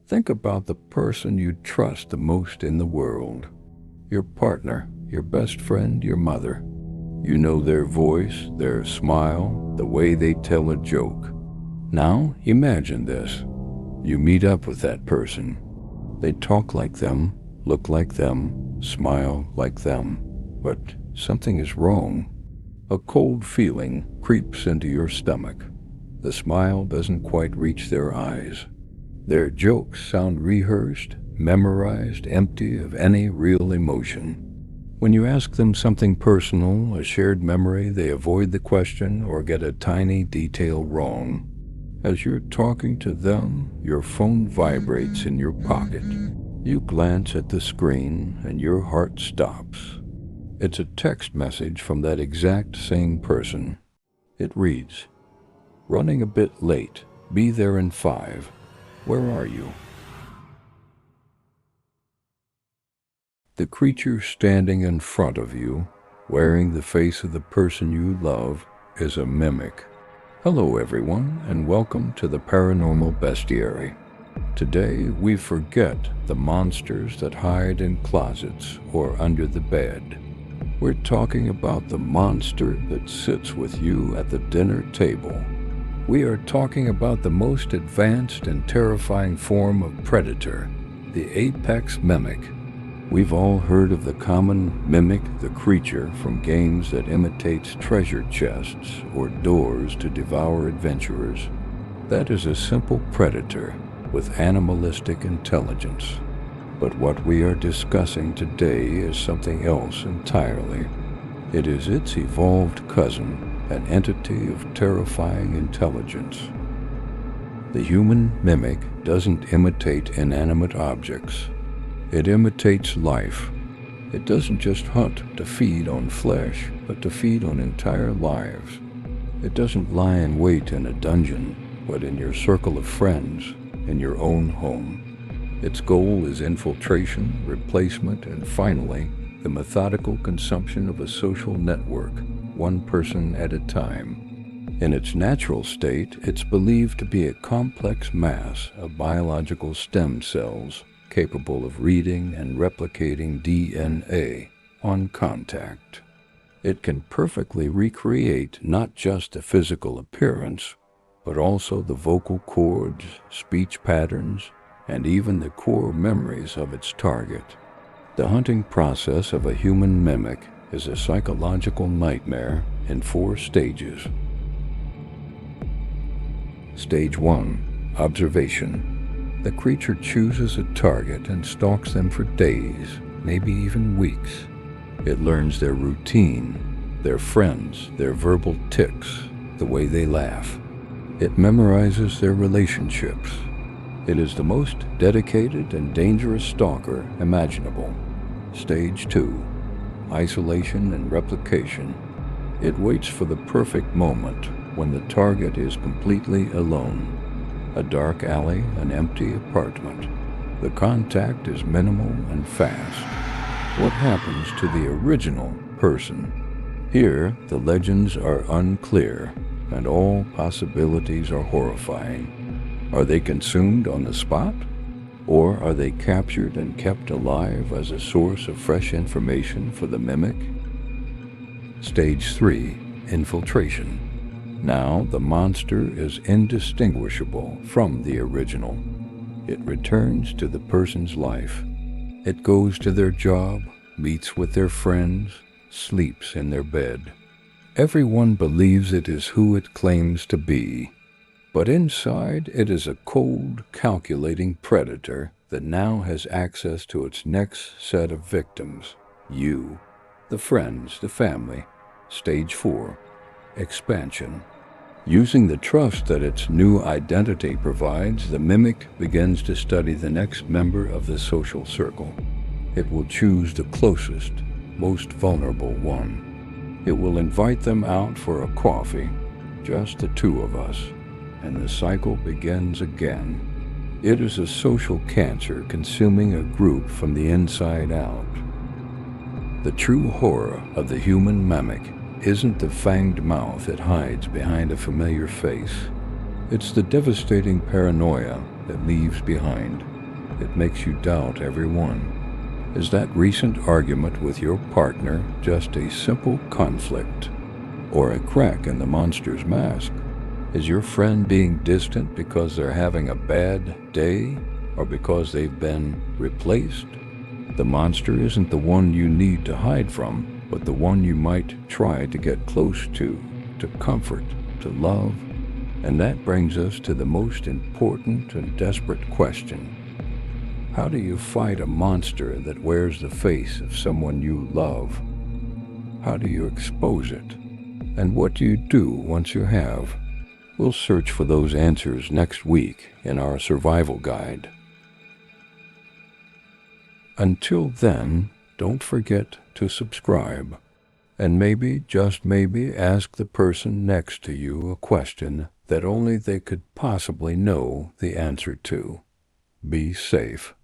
Think about the person you trust the most in the world. Your partner, your best friend, your mother. You know their voice, their smile, the way they tell a joke. Now, imagine this. You meet up with that person. They talk like them, look like them, smile like them. But something is wrong. A cold feeling creeps into your stomach. The smile doesn't quite reach their eyes. Their jokes sound rehearsed, memorized, empty of any real emotion. When you ask them something personal, a shared memory, they avoid the question or get a tiny detail wrong. As you're talking to them, your phone vibrates in your pocket. You glance at the screen and your heart stops. It's a text message from that exact same person. It reads, "Running a bit late. Be there in 5. Where are you?" The creature standing in front of you, wearing the face of the person you love, is a mimic. Hello everyone, and welcome to the Paranormal Bestiary. Today we forget the monsters that hide in closets or under the bed. We're talking about the monster that sits with you at the dinner table. We are talking about the most advanced and terrifying form of predator, the apex mimic. We've all heard of the common mimic, the creature from games that imitates treasure chests or doors to devour adventurers. That is a simple predator with animalistic intelligence. But what we are discussing today is something else entirely. It is its evolved cousin, an entity of terrifying intelligence. The human mimic doesn't imitate inanimate objects. It imitates life. It doesn't just hunt to feed on flesh, but to feed on entire lives. It doesn't lie in wait in a dungeon, but in your circle of friends, in your own home. Its goal is infiltration, replacement, and finally, the methodical consumption of a social network, one person at a time. In its natural state, it's believed to be a complex mass of biological stem cells capable of reading and replicating DNA on contact. It can perfectly recreate not just the physical appearance, but also the vocal cords, speech patterns, and even the core memories of its target. The hunting process of a human mimic is a psychological nightmare in 4 stages. Stage 1. Observation. The creature chooses a target and stalks them for days, maybe even weeks. It learns their routine, their friends, their verbal tics, the way they laugh. It memorizes their relationships. It is the most dedicated and dangerous stalker imaginable. Stage 2. Isolation and replication. It waits for the perfect moment when the target is completely alone. A dark alley, an empty apartment. The contact is minimal and fast. What happens to the original person? Here, the legends are unclear, and all possibilities are horrifying. Are they consumed on the spot? Or are they captured and kept alive as a source of fresh information for the mimic? Stage 3. Infiltration. Now the monster is indistinguishable from the original. It returns to the person's life. It goes to their job, meets with their friends, sleeps in their bed. Everyone believes it is who it claims to be. But inside, it is a cold, calculating predator that now has access to its next set of victims. You, the friends, the family. Stage 4. Expansion. Using the trust that its new identity provides, the mimic begins to study the next member of the social circle. It will choose the closest, most vulnerable one. It will invite them out for a coffee, just the 2 of us. And the cycle begins again. It is a social cancer consuming a group from the inside out. The true horror of the human mimic isn't the fanged mouth it hides behind a familiar face. It's the devastating paranoia it leaves behind. It makes you doubt every one. Is that recent argument with your partner just a simple conflict, or a crack in the monster's mask? Is your friend being distant because they're having a bad day, or because they've been replaced? The monster isn't the one you need to hide from, but the one you might try to get close to comfort, to love. And that brings us to the most important and desperate question. How do you fight a monster that wears the face of someone you love? How do you expose it? And what do you do once you have? We'll search for those answers next week in our survival guide. Until then, don't forget to subscribe, and maybe, just maybe, ask the person next to you a question that only they could possibly know the answer to. Be safe.